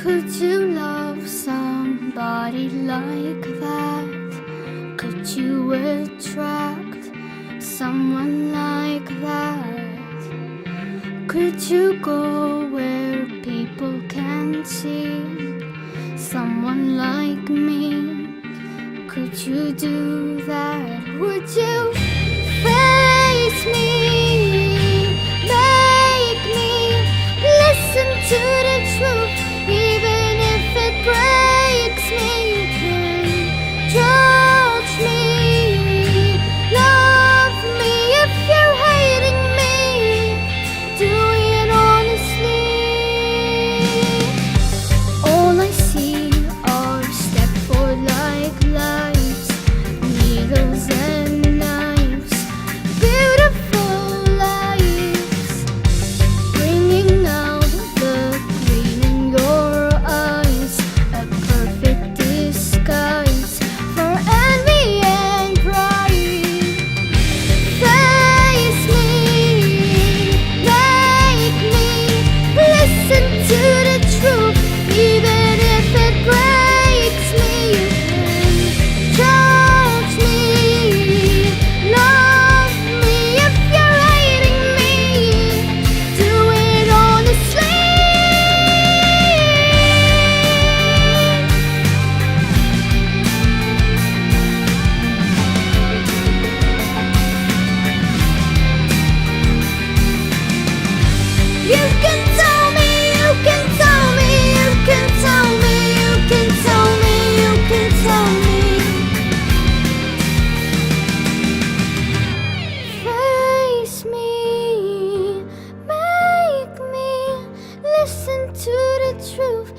Could you love somebody like that? Could you attract someone like that? Could you go where people can see someone like me? Could you do that? Would you face me? Make me listen to the truth, even if it breaks me. You can judge me, love me if you're hating me. Do it honestly. All I see are stepford-like lives, needles and knives, beautiful lives, bringing out the green in your eyes, a perfect disguise for envy and pride. Face me, make me listen to the truth, even if it breaks me. You can judge me, love me if you're hating me. Do it honestly. You can tell me, you can tell me, you can tell me, you can tell me, you can tell me. Face me, make me listen to the truth,